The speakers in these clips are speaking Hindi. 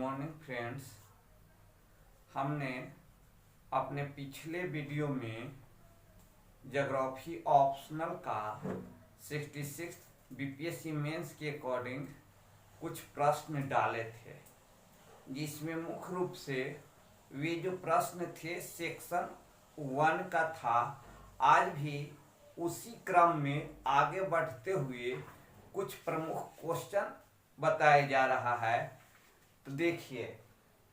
Morning friends. हमने अपने पिछले वीडियो में ज्योग्राफी ऑप्शनल का 66 बीपीएससी मेंस के अकॉर्डिंग कुछ प्रश्न डाले थे, जिसमें मुख्य रूप से वे जो प्रश्न थे सेक्शन 1 का था। आज भी उसी क्रम में आगे बढ़ते हुए कुछ प्रमुख क्वेश्चन बताया जा रहा है। तो देखिए,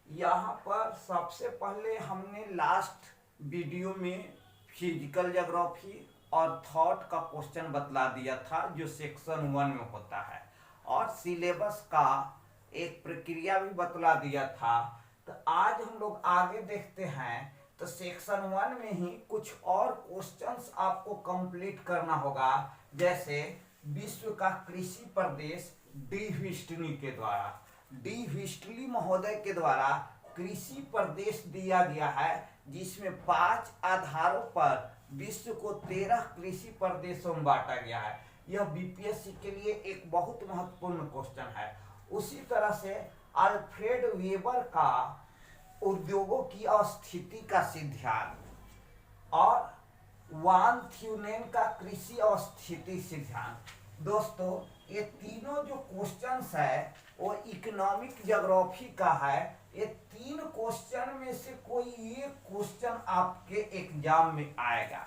यहाँ पर सबसे पहले हमने लास्ट वीडियो में फिजिकल ज्योग्राफी और थॉट का क्वेश्चन बतला दिया था, जो सेक्शन 1 में होता है, और सिलेबस का एक प्रक्रिया भी बतला दिया था। तो आज हम लोग आगे देखते हैं। तो सेक्शन 1 में ही कुछ और क्वेश्चंस आपको कंप्लीट करना होगा, जैसे विश्व का कृषि प्रदेश डी व्हिस्टली के द्वारा, डी व्हिस्टली महोदय के द्वारा कृषि प्रदेश दिया गया है, जिसमें 5 आधारों पर विश्व को 13 कृषि प्रदेशों में बांटा गया है। यह बीपीएससी के लिए एक बहुत महत्वपूर्ण क्वेश्चन है। उसी तरह से अल्फ्रेड वेबर का उद्योगों की स्थिति का सिद्धांत और वान थ्यूनेन का कृषि स्थिति सिद्धांत। दोस्तों, ये तीनों जो क्वेश्चंस है वो इकोनॉमिक ज्योग्राफी का है। ये 3 क्वेश्चन में से कोई एक क्वेश्चन आपके एग्जाम में आएगा।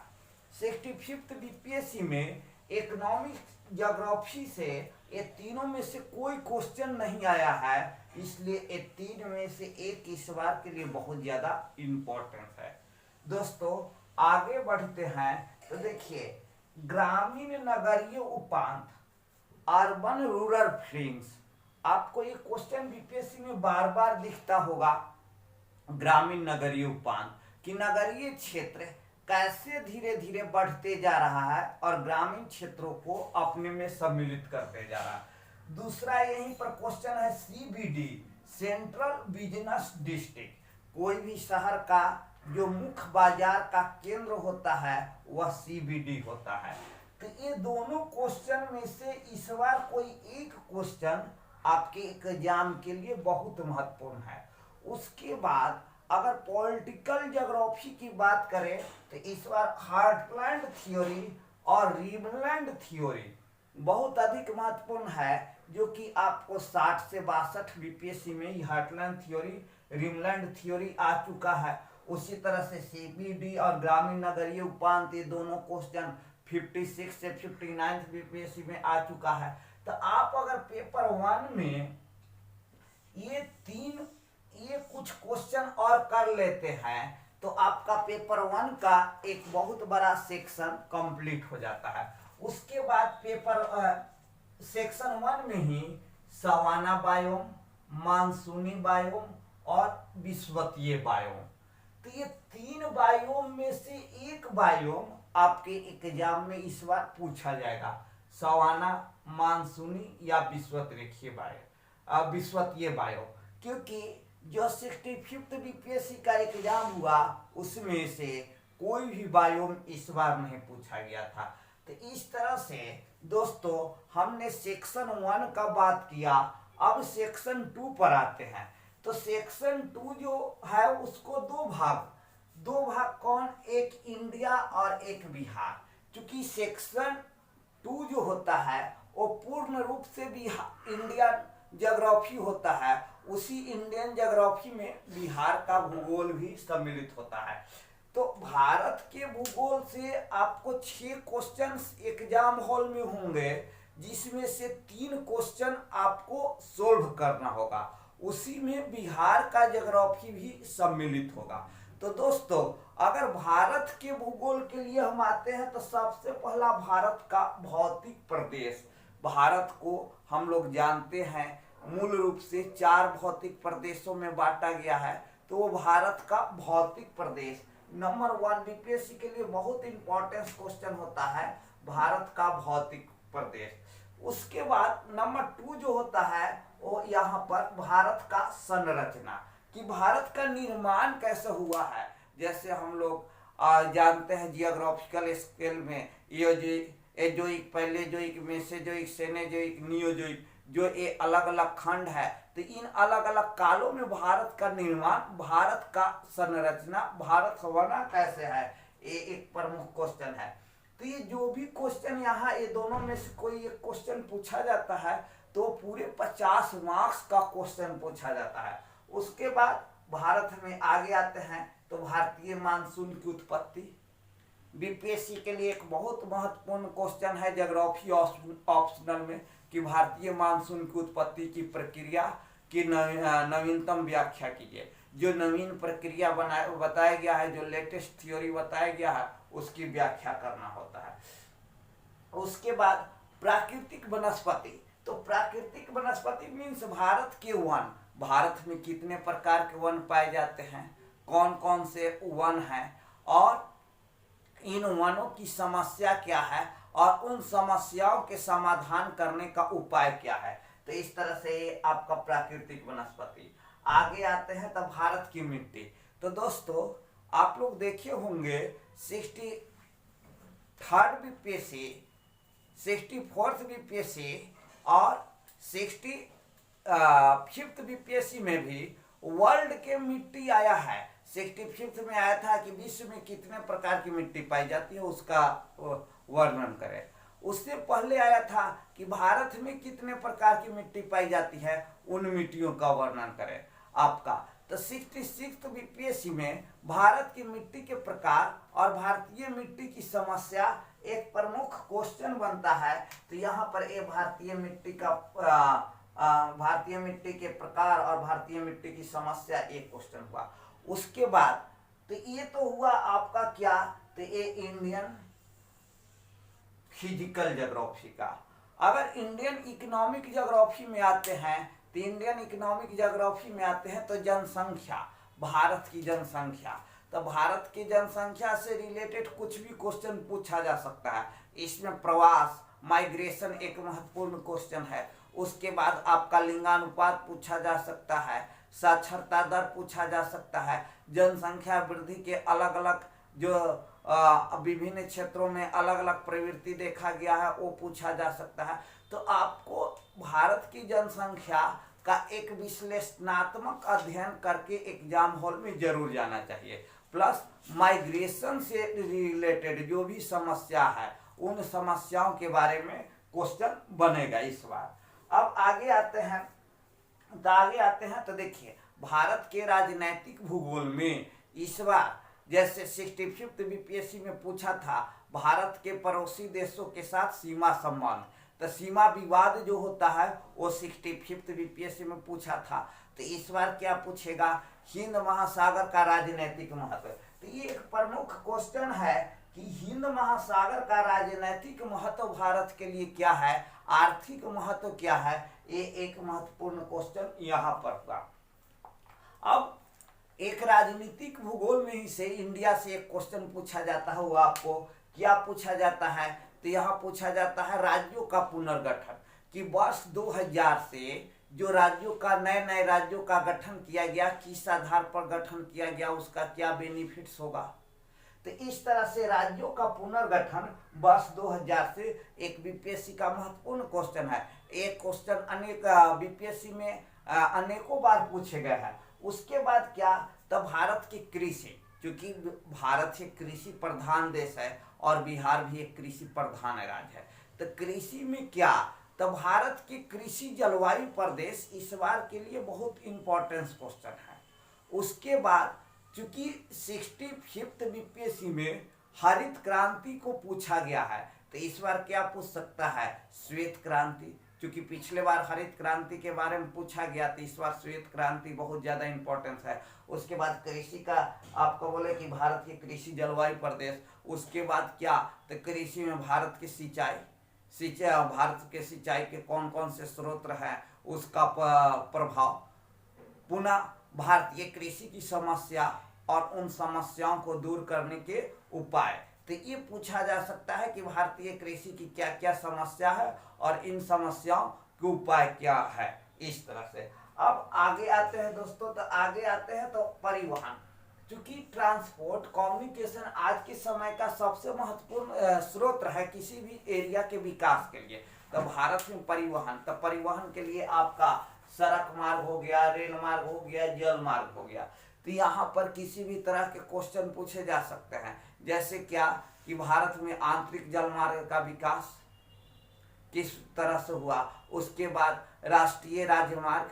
65th बीपीएससी में इकोनॉमिक ज्योग्राफी से ये तीनों में से कोई क्वेश्चन नहीं आया है, इसलिए ये 3 में से एक इस बार के लिए बहुत ज्यादा इम्पोर्टेंट है। दोस्तों, आगे बढ़ते हैं। तो देखिए, ग्रामीण नगरीय उपांत, अर्बन रूरल फ्लिंग्स, आपको ये क्वेश्चन बीपीएससी में बार बार दिखता होगा। ग्रामीण नगरीय उपांत कि नगरीय क्षेत्र कैसे धीरे धीरे बढ़ते जा रहा है और ग्रामीण क्षेत्रों को अपने में सम्मिलित करते जा रहा है। दूसरा यहीं पर क्वेश्चन है सीबीडी, सेंट्रल बिजनेस डिस्ट्रिक्ट। कोई भी शहर का जो मुख्य बाजार का केंद्र होता है वह सीबीडी होता है। तो ये दोनों क्वेश्चन में से इस बार कोई एक क्वेश्चन आपके एग्जाम के लिए बहुत महत्वपूर्ण है। उसके बाद अगर पॉलिटिकल ज्योग्राफी की बात करें तो इस बार हार्टलैंड थ्योरी और रिमलैंड थ्योरी बहुत अधिक महत्वपूर्ण है, जो कि आपको 60 से 62 बीपीएससी में हार्टलैंड थ्योरी, रिमलैंड थ्योरी आ चुका है। उसी तरह से सीबीडी और ग्रामीण नगरीय उपांत, ये दोनों क्वेश्चन 56 से 59 बीपीएससी में आ चुका है। तो आप अगर पेपर 1 में ये कुछ क्वेश्चन और कर लेते हैं तो आपका पेपर 1 का एक बहुत बड़ा सेक्शन कंप्लीट हो जाता है। उसके बाद पेपर सेक्शन 1 में ही सवाना बायोम, मानसूनी बायोम और विषुवतीय बायोम, तो ये 3 बायोम में से एक बायोम आपके एग्जाम में इस बार पूछा जाएगा, सवाना, मानसूनी या विषुवतीय बायो। क्योंकि जो 65th बीपीएससी का एग्जाम हुआ उसमें से कोई भी बायोम इस बार नहीं पूछा गया था। तो इस तरह से दोस्तों हमने सेक्शन 1 का बात किया। अब सेक्शन 2 पर आते हैं। तो सेक्शन 2 जो है उसको दो भाग कौन, एक इंडिया और एक बिहार। क्योंकि सेक्शन 2 जो होता है वो पूर्ण रूप से इंडियन ज्योग्राफी होता है। उसी इंडियन ज्योग्राफी में बिहार का भूगोल भी सम्मिलित होता है। तो भारत के भूगोल से आपको 6 क्वेश्चंस एग्जाम हॉल में होंगे, जिसमें से 3 क्वेश्चन आपको सोल्व करना होगा। उसी में बिहार का ज्योग्राफी भी सम्मिलित होगा। तो दोस्तों, अगर भारत के भूगोल के लिए हम आते हैं तो सबसे पहला भारत का भौतिक प्रदेश। भारत को हम लोग जानते हैं मूल रूप से 4 भौतिक प्रदेशों में बांटा गया है। तो वो भारत का भौतिक प्रदेश नंबर 1 बीपीएससी के लिए बहुत इंपॉर्टेंट क्वेश्चन होता है, भारत का भौतिक प्रदेश। उसके बाद नंबर 2 जो होता है वो यहाँ पर भारत का संरचना, कि भारत का निर्माण कैसे हुआ है। जैसे हम लोग जानते हैं जियोग्राफिकल स्केल में एजोइक, पैलेजोइक, मेसेजोइक, सेनेजोइक, नियोजोइक, जो ये अलग अलग खंड है, तो इन अलग अलग कालों में भारत का निर्माण, भारत का संरचना, भारत बना कैसे है, ये एक प्रमुख क्वेश्चन है। तो ये जो भी क्वेश्चन यहाँ ये दोनों में से कोई एक क्वेश्चन पूछा जाता है तो पूरे 50 मार्क्स का क्वेश्चन पूछा जाता है। उसके बाद भारत में आगे आते हैं तो भारतीय मानसून की उत्पत्ति बीपीएससी के लिए एक बहुत महत्वपूर्ण क्वेश्चन है ज्योग्राफी ऑप्शनल में कि भारतीय मानसून की उत्पत्ति की प्रक्रिया की नवीनतम व्याख्या कीजिए। जो नवीन प्रक्रिया बताया गया है, जो लेटेस्ट थ्योरी बताया गया है, उसकी व्याख्या करना होता है। उसके बाद प्राकृतिक वनस्पति, तो प्राकृतिक वनस्पति मीन्स भारत के वन, भारत में कितने प्रकार के वन पाए जाते हैं, कौन कौन से वन हैं और इन वनों की समस्या क्या है और उन समस्याओं के समाधान करने का उपाय क्या है। तो इस तरह से आपका प्राकृतिक वनस्पति। आगे आते हैं तब भारत की मिट्टी। तो दोस्तों आप लोग देखे होंगे 63rd बीपीएससी, 64th बीपीएससी और 65th बीपीएससी में भी वर्ल्ड के मिट्टी आया है। 65th में आया था कि विश्व में कितने प्रकार की मिट्टी पाई जाती है उसका वर्णन करें। उससे पहले आया था कि भारत में कितने प्रकार की मिट्टी पाई जाती है, उन मिट्टियों का वर्णन करें आपका। तो 66th बीपीएससी में भारत की मिट्टी के प्रकार और भारतीय मिट्टी की समस्या एक प्रमुख क्वेश्चन बनता है। तो यहाँ पर ये भारतीय मिट्टी का भारतीय मिट्टी के प्रकार और भारतीय मिट्टी की समस्या एक क्वेश्चन हुआ। उसके बाद तो ये तो हुआ आपका क्या, तो ये इंडियन फिजिकल ज्योग्राफी का। अगर इंडियन इकोनॉमिक ज्योग्राफी में आते हैं तो इंडियन इकोनॉमिक ज्योग्राफी में आते हैं तो जनसंख्या, भारत की जनसंख्या। तो भारत की जनसंख्या से रिलेटेड कुछ भी क्वेश्चन पूछा जा सकता है। इसमें प्रवास, माइग्रेशन एक महत्वपूर्ण क्वेश्चन है। उसके बाद आपका लिंगानुपात पूछा जा सकता है, साक्षरता दर पूछा जा सकता है, जनसंख्या वृद्धि के अलग अलग जो विभिन्न क्षेत्रों में अलग अलग प्रवृत्ति देखा गया है वो पूछा जा सकता है। तो आपको भारत की जनसंख्या का एक विश्लेषणात्मक अध्ययन करके एग्जाम हॉल में जरूर जाना चाहिए। प्लस माइग्रेशन से रिलेटेड जो भी समस्या है उन समस्याओं के बारे में क्वेश्चन बनेगा इस बार। अब आगे आते हैं तो देखिए भारत के राजनीतिक भूगोल में इस बार जैसे 65th बीपीएससी में पूछा था भारत के पड़ोसी देशों के साथ सीमा संबंध, तो सीमा विवाद जो होता है वो 65th बीपीएससी में पूछा था। तो इस बार क्या पूछेगा, हिंद महासागर का राजनीतिक महत्व। तो ये एक प्रमुख क्वेश्चन है कि हिंद महासागर का राजनीतिक महत्व भारत के लिए क्या है, आर्थिक महत्व क्या है, ये एक महत्वपूर्ण क्वेश्चन यहाँ पर हुआ। अब एक राजनीतिक भूगोल में ही से इंडिया से एक क्वेश्चन पूछा जाता है, वो आपको क्या पूछा जाता है, तो यहाँ पूछा जाता है राज्यों का पुनर्गठन कि वर्ष 2000 से जो राज्यों का नए राज्यों का गठन किया गया, किस आधार पर गठन किया गया, उसका क्या बेनिफिट्स होगा। तो इस तरह से राज्यों का पुनर्गठन वर्ष 2000 से एक बीपीएससी का महत्वपूर्ण क्वेश्चन है। एक क्वेश्चन अनेक बीपीएससी में अनेकों बार पूछे गए हैं। उसके बाद क्या, तब भारत की कृषि, क्योंकि भारत एक कृषि प्रधान देश है और बिहार भी एक कृषि प्रधान राज्य है, तो कृषि में क्या, तो भारत की कृषि जलवायु प्रदेश इस बार के लिए बहुत इंपॉर्टेंस क्वेश्चन है। उसके बाद चूंकि 65th बीपीएससी में हरित क्रांति को पूछा गया है, तो इस बार क्या पूछ सकता है, श्वेत क्रांति। क्योंकि पिछले बार हरित क्रांति के बारे में पूछा गया, तो इस बार श्वेत क्रांति बहुत ज्यादा इंपॉर्टेंस है। उसके बाद कृषि का आपको बोले कि भारत की कृषि जलवायु प्रदेश। उसके बाद क्या, तो कृषि में भारत की सिंचाई, भारत के सिंचाई के कौन कौन से स्रोत हैं, उसका प्रभाव, पुनः भारतीय कृषि की समस्या और उन समस्याओं को दूर करने के उपाय। तो ये पूछा जा सकता है कि भारतीय कृषि की क्या क्या समस्या है और इन समस्याओं के उपाय क्या है, इस तरह से। अब आगे आते हैं दोस्तों, तो आगे आते हैं तो परिवहन। क्योंकि ट्रांसपोर्ट कम्युनिकेशन आज के समय का सबसे महत्वपूर्ण स्रोत है किसी भी एरिया के विकास के लिए। तो भारत में परिवहन, तो परिवहन के लिए आपका सड़क मार्ग हो गया, रेल मार्ग हो गया, जल मार्ग हो गया। तो यहाँ पर किसी भी तरह के क्वेश्चन पूछे जा सकते हैं, जैसे क्या कि भारत में आंतरिक जल मार्ग का विकास किस तरह से हुआ, उसके बाद राष्ट्रीय राजमार्ग,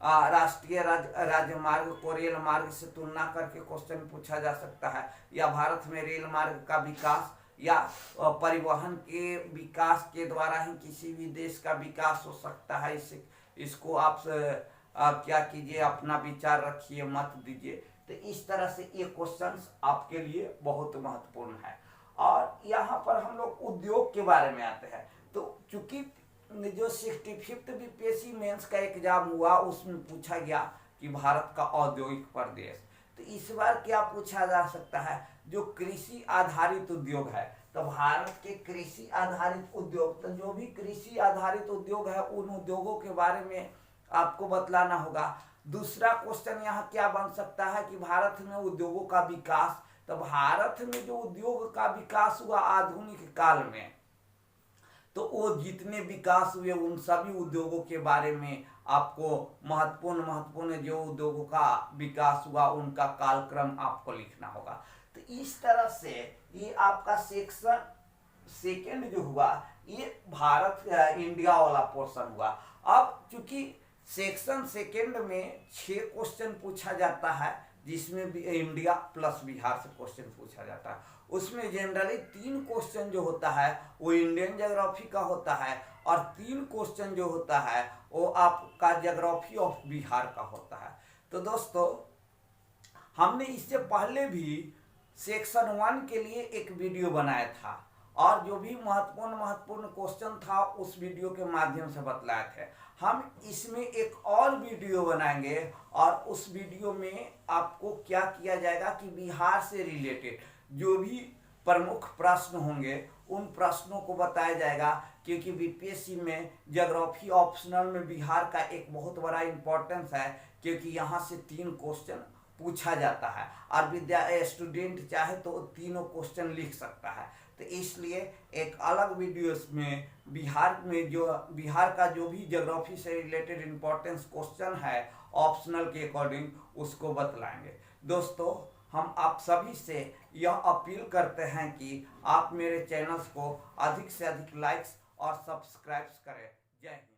राष्ट्रीय राजमार्ग को रेल मार्ग से तुलना करके क्वेश्चन पूछा जा सकता है, या भारत में रेल मार्ग का विकास या परिवहन के विकास के द्वारा ही किसी भी देश का विकास हो सकता है। इसको आप क्या कीजिए, अपना विचार रखिए, मत दीजिए। तो इस तरह से ये क्वेश्चंस आपके लिए बहुत महत्वपूर्ण है। और यहाँ पर हम लोग उद्योग के बारे में आते हैं। तो चूंकि जो 65th बीपीएससी मेंस का एग्जाम हुआ उसमें पूछा गया कि भारत का औद्योगिक प्रदेश, तो इस बार क्या पूछा जा सकता है, जो कृषि आधारित उद्योग है, तो भारत के कृषि आधारित उद्योग, तो जो भी कृषि आधारित उद्योग है उन उद्योगों के बारे में आपको बतलाना होगा। दूसरा क्वेश्चन यहाँ क्या बन सकता है कि भारत में उद्योगों का विकास, तो भारत में जो उद्योग का विकास हुआ आधुनिक काल में, तो वो जितने विकास हुए उन सभी उद्योगों के बारे में आपको महत्वपूर्ण जो उद्योगों का विकास हुआ उनका कालक्रम आपको लिखना होगा। तो इस तरह से ये आपका सेक्शन सेकेंड जो हुआ ये भारत इंडिया वाला पोर्शन हुआ। अब चूंकि सेक्शन सेकेंड में 6 क्वेश्चन पूछा जाता है, जिसमें भी इंडिया प्लस बिहार से क्वेश्चन पूछा जाता है, उसमें जनरली 3 क्वेश्चन जो होता है वो इंडियन ज्योग्राफी का होता है, और 3 क्वेश्चन जो होता है वो आपका ज्योग्राफी ऑफ बिहार का होता है। तो दोस्तों हमने इससे पहले भी सेक्शन 1 के लिए एक वीडियो बनाया था, और जो भी महत्वपूर्ण क्वेश्चन था उस वीडियो के माध्यम से बतलाए थे। हम इसमें एक और वीडियो बनाएंगे, और उस वीडियो में आपको क्या किया जाएगा कि बिहार से रिलेटेड जो भी प्रमुख प्रश्न होंगे उन प्रश्नों को बताया जाएगा, क्योंकि बीपीएससी में ज्योग्राफी ऑप्शनल में बिहार का एक बहुत बड़ा इंपॉर्टेंस है, क्योंकि यहाँ से 3 क्वेश्चन पूछा जाता है, और स्टूडेंट चाहे तो तीनों क्वेश्चन लिख सकता है। तो इसलिए एक अलग वीडियोस में बिहार का जो भी ज्योग्राफी से रिलेटेड इंपॉर्टेंस क्वेश्चन है ऑप्शनल के अकॉर्डिंग उसको बतलाएंगे। दोस्तों हम आप सभी से यह अपील करते हैं कि आप मेरे चैनल्स को अधिक से अधिक लाइक्स और सब्सक्राइब्स करें। जय हिंद।